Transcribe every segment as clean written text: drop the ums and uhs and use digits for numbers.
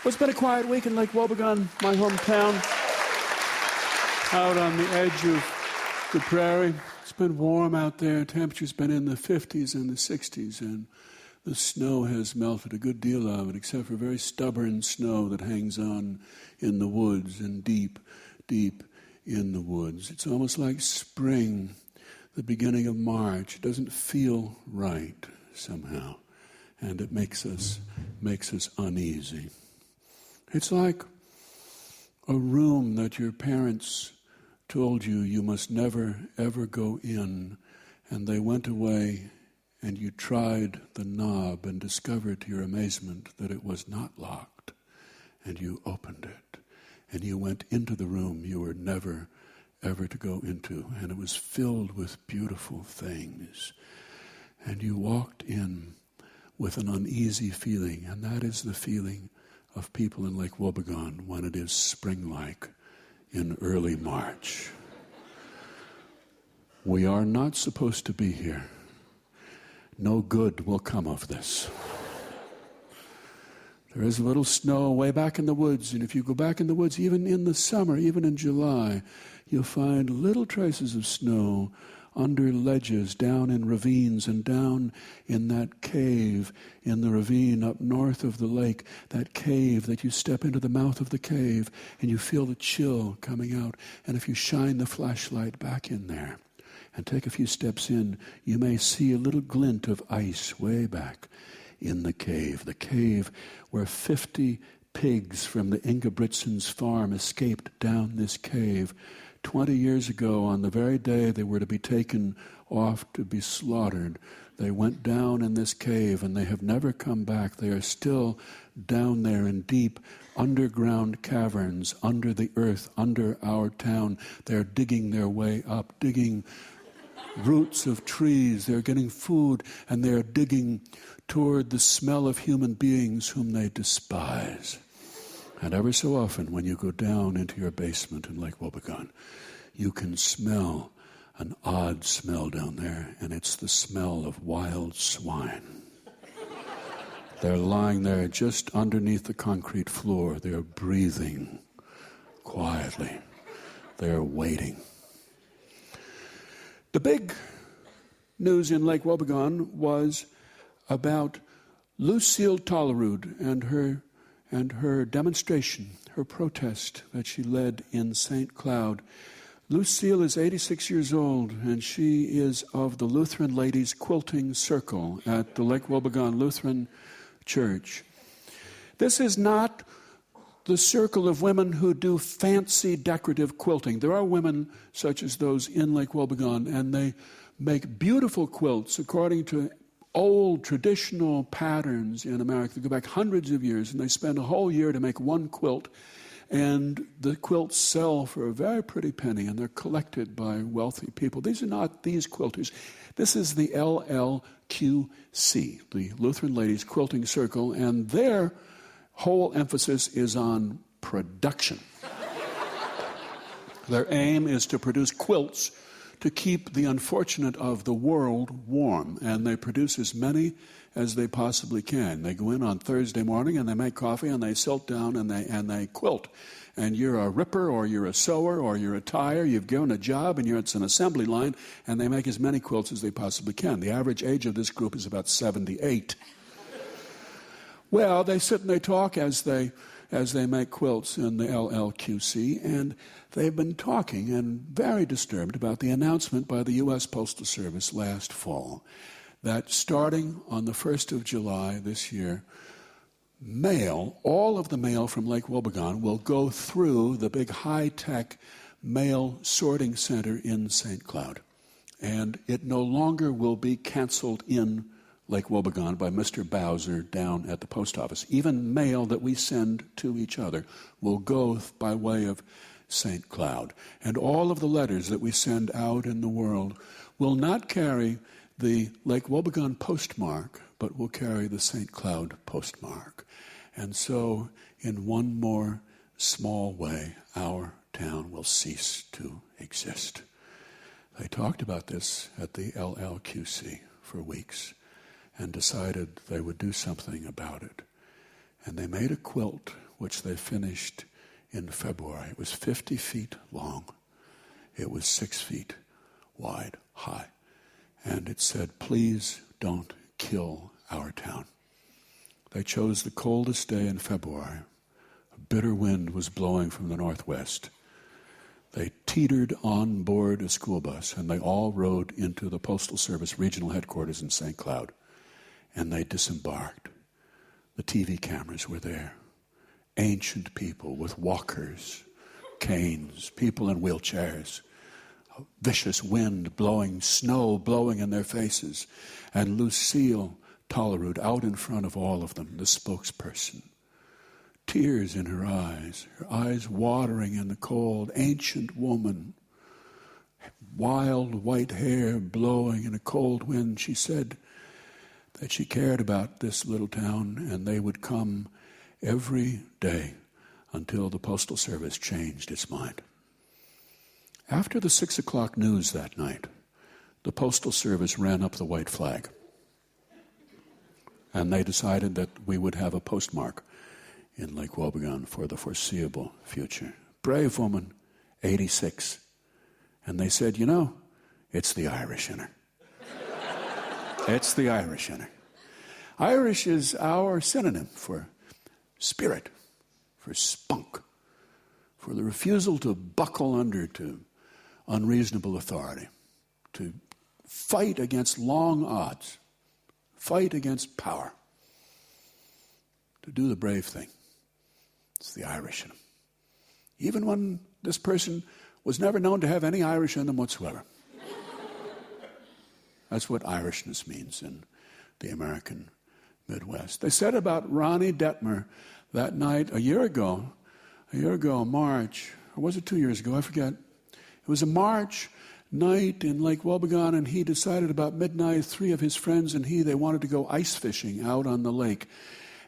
Well, it's been a quiet week in Lake Wobegon, my hometown, out on the edge of the prairie. It's been warm out there. Temperature's been in the 50s and the 60s, and the snow has melted a good deal of it, except for very stubborn snow that hangs on in the woods and deep, deep in the woods. It's almost like spring, the beginning of March. It doesn't feel right somehow, and it makes us uneasy. It's like a room that your parents told you must never, ever go in, and they went away, and you tried the knob and discovered to your amazement that it was not locked, and you opened it, and you went into the room you were never, ever to go into, and it was filled with beautiful things, and you walked in with an uneasy feeling, and that is the feeling of people in Lake Wobegon when it is spring-like in early March. We are not supposed to be here. No good will come of this. There is a little snow way back in the woods, and if you go back in the woods, even in the summer, even in July, you'll find little traces of snow under ledges, down in ravines, and down in that cave in the ravine up north of the lake, that cave that you step into the mouth of the cave, and you feel the chill coming out. And if you shine the flashlight back in there and take a few steps in, you may see a little glint of ice way back in the cave where 50 pigs from the Ingebrigtsen's farm escaped down this cave 20 years ago. On the very day they were to be taken off to be slaughtered, they went down in this cave, and they have never come back. They are still down there in deep underground caverns, under the earth, under our town. They're digging their way up, digging roots of trees. They're getting food, and they're digging toward the smell of human beings whom they despise. And ever so often, when you go down into your basement in Lake Wobegon, you can smell an odd smell down there, and it's the smell of wild swine. They're lying there just underneath the concrete floor. They're breathing quietly. They're waiting. The big news in Lake Wobegon was about Lucille Tollerud and her demonstration, her protest that she led in St. Cloud. Lucille is 86 years old, and she is of the Lutheran Ladies Quilting Circle at the Lake Wobegon Lutheran Church. This is not the circle of women who do fancy decorative quilting. There are women such as those in Lake Wobegon, and they make beautiful quilts according to old traditional patterns in America. They go back hundreds of years, and they spend a whole year to make one quilt, and the quilts sell for a very pretty penny, and they're collected by wealthy people. These are not these quilters. This is the LLQC, the Lutheran Ladies Quilting Circle, and their whole emphasis is on production. Their aim is to produce quilts to keep the unfortunate of the world warm, and they produce as many as they possibly can. They go in on Thursday morning, and they make coffee, and they sit down, and they quilt. And you're a ripper, or you're a sewer, or you're a tyer. You've given a job, and it's an assembly line, and they make as many quilts as they possibly can. The average age of this group is about 78. Well, they sit and they talk as they make quilts in the LLQC, and they've been talking and very disturbed about the announcement by the U.S. Postal Service last fall that starting on the 1st of July this year, mail, all of the mail from Lake Wobegon will go through the big high-tech mail sorting center in St. Cloud. And it no longer will be canceled in Lake Wobegon by Mr. Bowser down at the post office. Even mail that we send to each other will go by way of St. Cloud. And all of the letters that we send out in the world will not carry the Lake Wobegon postmark, but will carry the St. Cloud postmark. And so, in one more small way, our town will cease to exist. They talked about this at the LLQC for weeks and decided they would do something about it. And they made a quilt which they finished in February. It was 50 feet long. It was 6 feet wide, high. And it said, "Please don't kill our town." They chose the coldest day in February. A bitter wind was blowing from the northwest. They teetered on board a school bus, and they all rode into the Postal Service regional headquarters in St. Cloud. And they disembarked. The TV cameras were there. Ancient people with walkers, canes, people in wheelchairs. A vicious wind blowing, snow blowing in their faces. And Lucille Tollerud out in front of all of them, the spokesperson. Tears in her eyes watering in the cold, ancient woman. Wild white hair blowing in a cold wind. She said that she cared about this little town, and they would come every day until the Postal Service changed its mind. After the 6 o'clock news that night, the Postal Service ran up the white flag. And they decided that we would have a postmark in Lake Wobegon for the foreseeable future. Brave woman, 86. And they said, "You know, it's the Irish in her." It's the Irish in her. Irish is our synonym for spirit, for spunk, for the refusal to buckle under to unreasonable authority, to fight against long odds, fight against power, to do the brave thing. It's the Irish in them. Even when this person was never known to have any Irish in them whatsoever. That's what Irishness means in the American Midwest. They said about Ronnie Detmer that night a year ago, March, or was it 2 years ago? I forget. It was a March night in Lake Wobegon, and he decided about midnight, 3 of his friends and they wanted to go ice fishing out on the lake.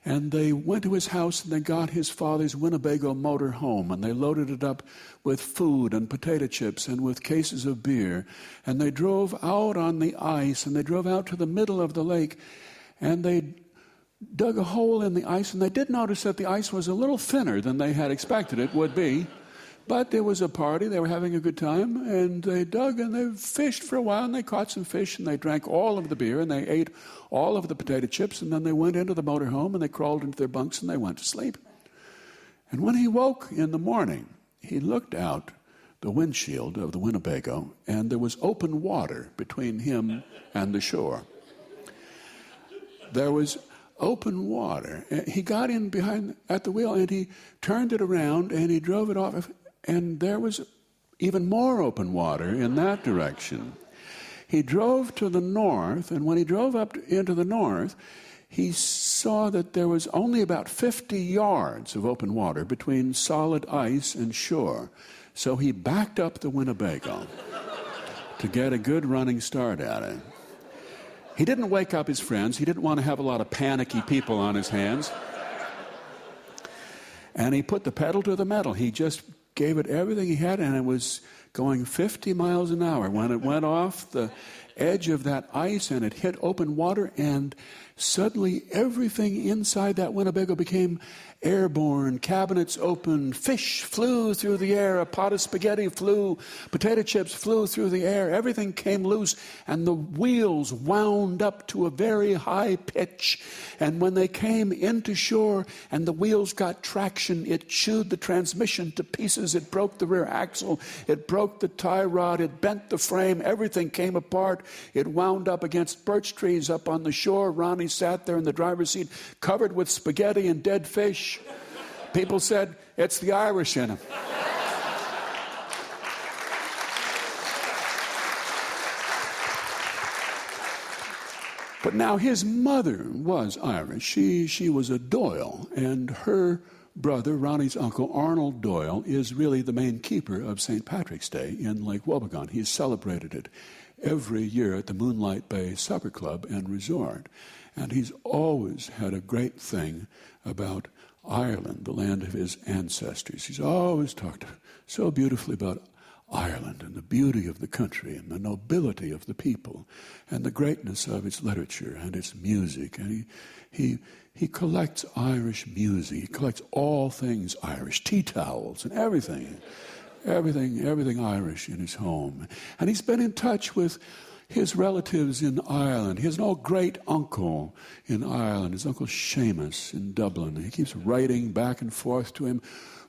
And they went to his house and they got his father's Winnebago motor home, and they loaded it up with food and potato chips and with cases of beer. And they drove out on the ice, and they drove out to the middle of the lake, and they dug a hole in the ice, and they did notice that the ice was a little thinner than they had expected it would be. But there was a party, they were having a good time, and they dug and they fished for a while, and they caught some fish, and they drank all of the beer, and they ate all of the potato chips, and then they went into the motorhome, and they crawled into their bunks, and they went to sleep. And when he woke in the morning, he looked out the windshield of the Winnebago, and there was open water between him and the shore. There was open water. He got in behind at the wheel, and he turned it around, and he drove it off. And there was even more open water in that direction. He drove to the north, and when he drove up into the north, he saw that there was only about 50 yards of open water between solid ice and shore. So he backed up the Winnebago to get a good running start at it. He didn't wake up his friends. He didn't want to have a lot of panicky people on his hands. And he put the pedal to the metal. He just gave it everything he had, and it was going 50 miles an hour when it went off the edge of that ice and it hit open water, and suddenly everything inside that Winnebago became airborne. Cabinets opened, fish flew through the air, a pot of spaghetti flew, potato chips flew through the air, everything came loose, and the wheels wound up to a very high pitch. And when they came into shore and the wheels got traction, it chewed the transmission to pieces. It broke the rear axle, it broke the tie rod, it bent the frame, everything came apart. It wound up against birch trees up on the shore. Ronnie sat there in the driver's seat, covered with spaghetti and dead fish. People said, "It's the Irish in him." But now his mother was Irish. She was a Doyle, and her brother, Ronnie's uncle, Arnold Doyle, is really the main keeper of St. Patrick's Day in Lake Wobegon. He's celebrated it every year at the Moonlight Bay Supper Club and Resort. And he's always had a great thing about Ireland, the land of his ancestors. He's always talked so beautifully about Ireland and the beauty of the country and the nobility of the people and the greatness of its literature and its music. And he collects Irish music. He collects all things Irish, tea towels and everything Irish in his home. And he's been in touch with his relatives in Ireland. He has an old great uncle in Ireland, his Uncle Seamus in Dublin. He keeps writing back and forth to him,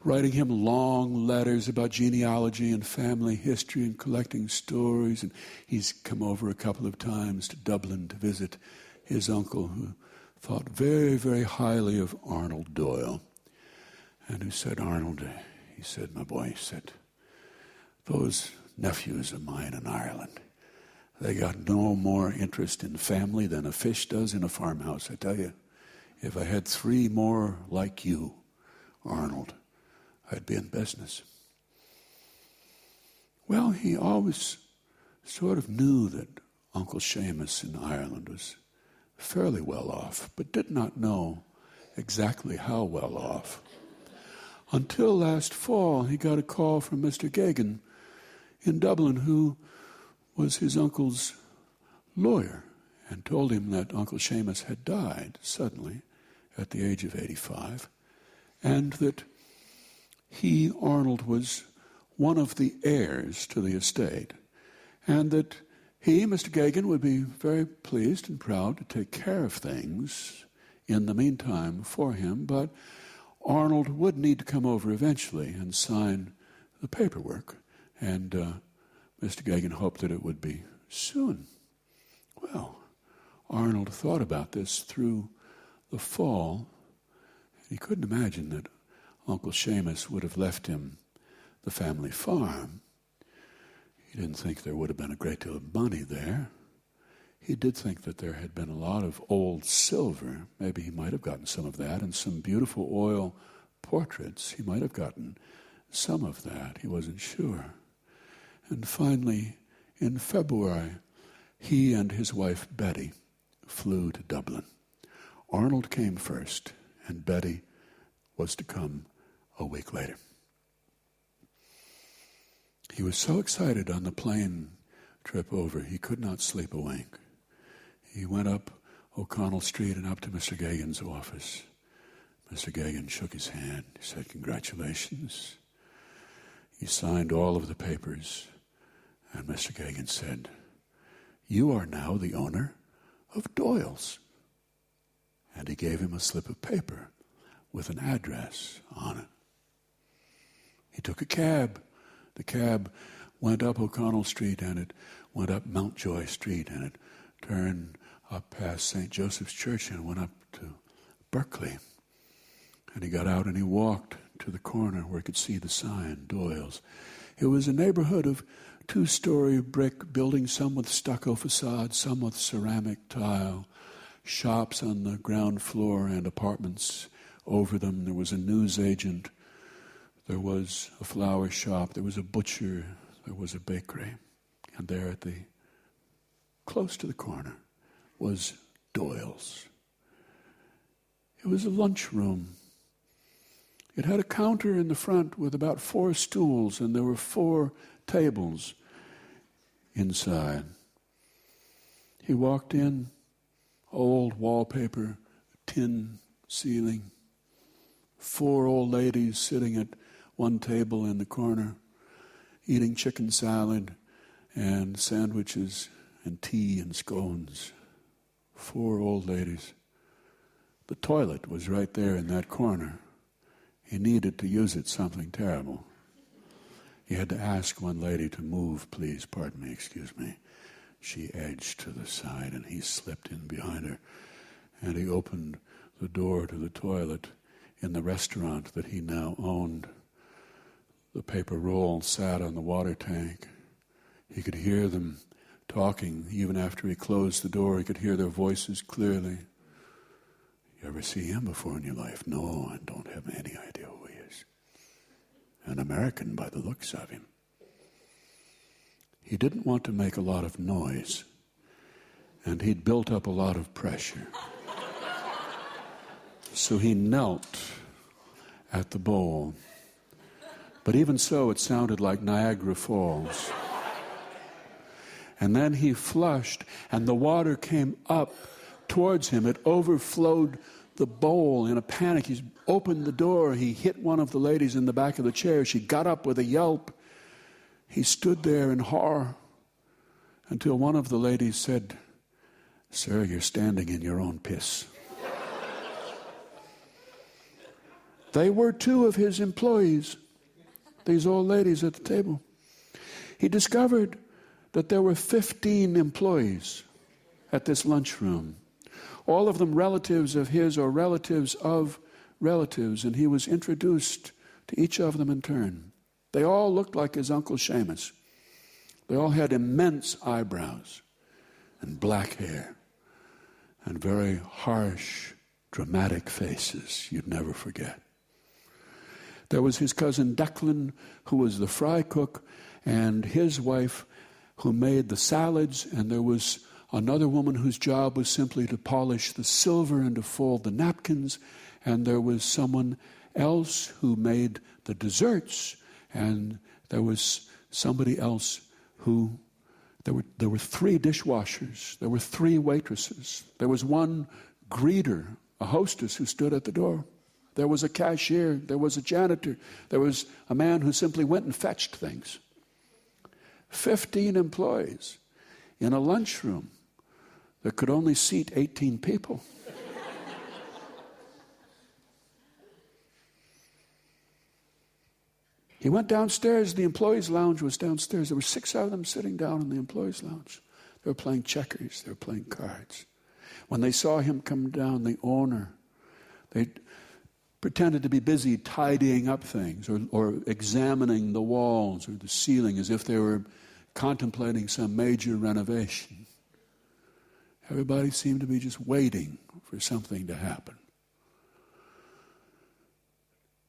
writing him long letters about genealogy and family history and collecting stories. And he's come over a couple of times to Dublin to visit his uncle, who thought very, very highly of Arnold Doyle, and who said, Arnold, he said, my boy, he said, those nephews of mine in Ireland, they got no more interest in family than a fish does in a farmhouse. I tell you, if I had 3 more like you, Arnold, I'd be in business. Well, he always sort of knew that Uncle Seamus in Ireland was fairly well off, but did not know exactly how well off. Until last fall, he got a call from Mr. Geoghegan in Dublin, who was his uncle's lawyer, and told him that Uncle Seamus had died suddenly at the age of 85, and that he, Arnold, was one of the heirs to the estate, and that he, Mr. Geoghegan, would be very pleased and proud to take care of things in the meantime for him, but Arnold would need to come over eventually and sign the paperwork, and Mr. Geoghegan hoped that it would be soon. Well, Arnold thought about this through the fall. He couldn't imagine that Uncle Seamus would have left him the family farm. He didn't think there would have been a great deal of money there. He did think that there had been a lot of old silver. Maybe he might have gotten some of that, and some beautiful oil portraits. He might have gotten some of that. He wasn't sure. And finally, in February, he and his wife Betty flew to Dublin. Arnold came first, and Betty was to come a week later. He was so excited on the plane trip over, he could not sleep a wink. He went up O'Connell Street and up to Mr. Geoghegan's office. Mr. Geoghegan shook his hand. He said, congratulations. He signed all of the papers. And Mr. Geoghegan said, you are now the owner of Doyle's. And he gave him a slip of paper with an address on it. He took a cab. The cab went up O'Connell Street, and it went up Mountjoy Street, and it turned up past St. Joseph's Church and went up to Berkeley. And he got out and he walked to the corner where he could see the sign, Doyle's. It was a neighborhood of 2-story brick buildings, some with stucco facades, some with ceramic tile, shops on the ground floor and apartments over them. There was a newsagent, there was a flower shop, there was a butcher, there was a bakery. And there at the, close to the corner, was Doyle's. It was a lunchroom. It had a counter in the front with about 4 stools, and there were 4 tables inside. He walked in, old wallpaper, tin ceiling, 4 old ladies sitting at one table in the corner, eating chicken salad and sandwiches and tea and scones. 4 old ladies. The toilet was right there in that corner. He needed to use it something terrible. He had to ask one lady to move, please, pardon me, excuse me. She edged to the side, and he slipped in behind her, and he opened the door to the toilet in the restaurant that he now owned. The paper roll sat on the water tank. He could hear them talking. Even after he closed the door, he could hear their voices clearly. You ever see him before in your life? No, I don't have any idea who he is. An American by the looks of him. He didn't want to make a lot of noise, and he'd built up a lot of pressure. So he knelt at the bowl, But even so, it sounded like Niagara Falls. And then he flushed, and the water came up towards him. It overflowed the bowl in a panic. He opened the door. He hit one of the ladies in the back of the chair. She got up with a yelp. He stood there in horror until one of the ladies said, "Sir, you're standing in your own piss." They were two of his employees, these old ladies at the table. He discovered that there were 15 employees at this lunchroom, all of them relatives of his or relatives of relatives, and he was introduced to each of them in turn. They all looked like his Uncle Seamus. They all had immense eyebrows and black hair and very harsh, dramatic faces you'd never forget. There was his cousin Declan, who was the fry cook, and his wife, who made the salads, and there was another woman whose job was simply to polish the silver and to fold the napkins, and there was someone else who made the desserts, and there was somebody else who, there were 3 dishwashers, there were 3 waitresses, there was one greeter, a hostess who stood at the door. There was a cashier, there was a janitor, there was a man who simply went and fetched things. 15 employees in a lunchroom that could only seat 18 people. He went downstairs. The employees' lounge was downstairs. There were 6 of them sitting down in the employees' lounge. They were playing checkers. They were playing cards. When they saw him come down, the owner, they pretended to be busy tidying up things or examining the walls or the ceiling as if they were contemplating some major renovation. Everybody seemed to be just waiting for something to happen.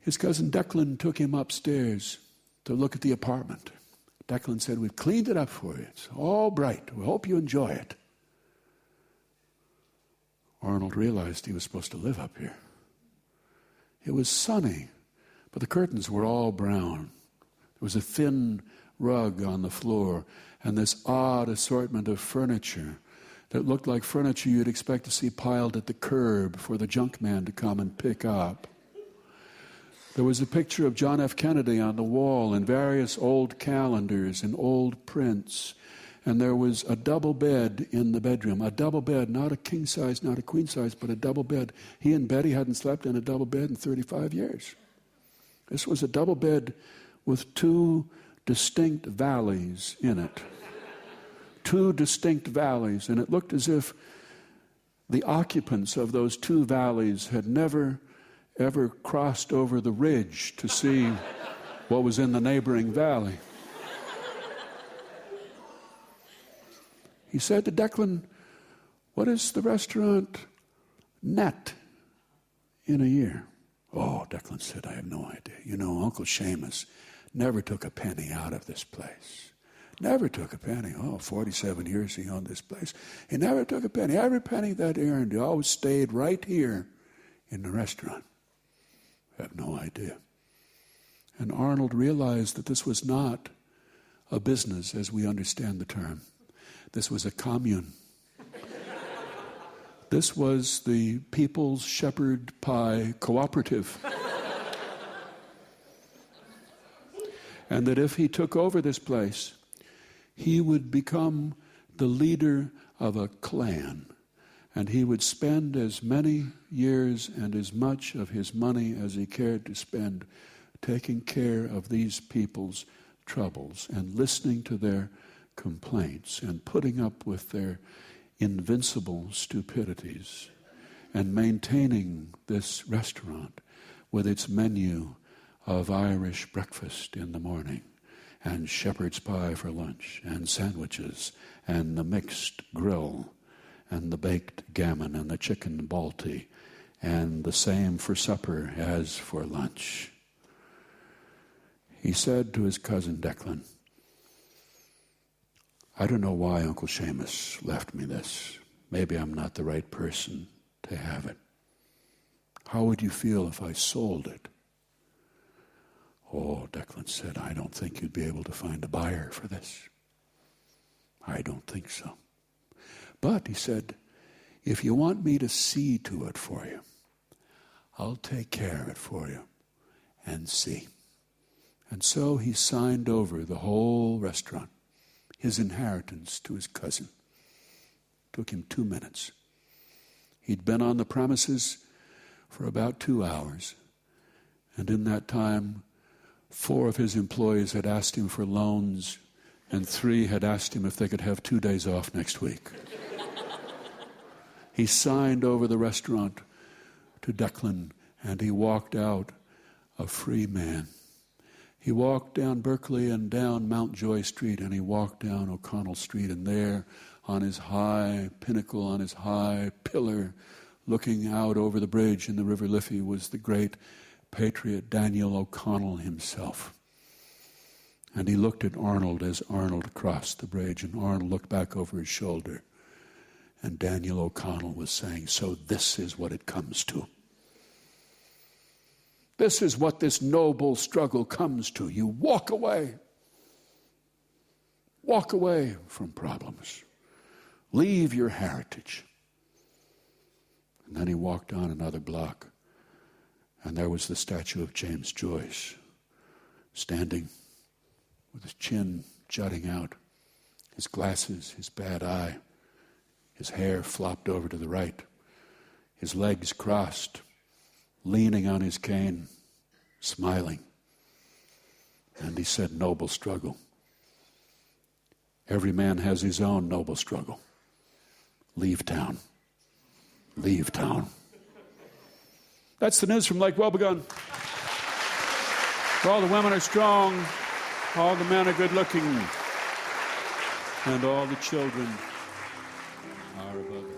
His cousin Declan took him upstairs to look at the apartment. Declan said, "We've cleaned it up for you. It's all bright. We hope you enjoy it." Arnold realized he was supposed to live up here. It was sunny, but the curtains were all brown. There was a thin rug on the floor and this odd assortment of furniture that looked like furniture you'd expect to see piled at the curb for the junk man to come and pick up. There was a picture of John F. Kennedy on the wall and various old calendars and old prints. And there was a double bed in the bedroom. A double bed, not a king size, not a queen size, but a double bed. He and Betty hadn't slept in a double bed in 35 years. This was a double bed with 2 distinct valleys in it. 2 distinct valleys. And it looked as if the occupants of those 2 valleys had never, ever crossed over the ridge to see what was in the neighboring valley. He said to Declan, "What is the restaurant net in a year?" "Oh," Declan said, "I have no idea. You know, Uncle Seamus never took a penny out of this place. Never took a penny. 47 years he owned this place. He never took a penny. Every penny that he earned, he always stayed right here in the restaurant." I have no idea. And Arnold realized that this was not a business as we understand the term. This was a commune. This was the People's Shepherd Pie Cooperative. And that if he took over this place, he would become the leader of a clan. And he would spend as many years and as much of his money as he cared to spend taking care of these people's troubles and listening to their complaints and putting up with their invincible stupidities and maintaining this restaurant with its menu of Irish breakfast in the morning and shepherd's pie for lunch and sandwiches and the mixed grill and the baked gammon and the chicken balti and the same for supper as for lunch. He said to his cousin Declan, "I don't know why Uncle Seamus left me this. Maybe I'm not the right person to have it. How would you feel if I sold it?" Oh, Declan said, I don't think you'd be able to find a buyer for this. I don't think so. But, he said, if you want me to see to it for you, I'll take care of it for you and see. And so he signed over the whole restaurant, his inheritance, to his cousin. Took him 2 minutes. He'd been on the premises for about 2 hours. And in that time, 4 of his employees had asked him for loans, and 3 had asked him if they could have 2 days off next week. He signed over the restaurant to Declan, and he walked out a free man. He walked down Berkeley and down Mountjoy Street, and he walked down O'Connell Street, and there on his high pinnacle, on his high pillar, looking out over the bridge in the River Liffey, was the great patriot Daniel O'Connell himself. And he looked at Arnold as Arnold crossed the bridge, and Arnold looked back over his shoulder, and Daniel O'Connell was saying, so this is what it comes to. This is what this noble struggle comes to. You walk away. Walk away from problems. Leave your heritage. And then he walked on another block, and there was the statue of James Joyce, standing with his chin jutting out, his glasses, his bad eye, his hair flopped over to the right, his legs crossed, leaning on his cane, smiling. And he said, noble struggle. Every man has his own noble struggle. Leave town. Leave town. That's the news from Lake Wobegon. All the women are strong, all the men are good looking, and all the children are above.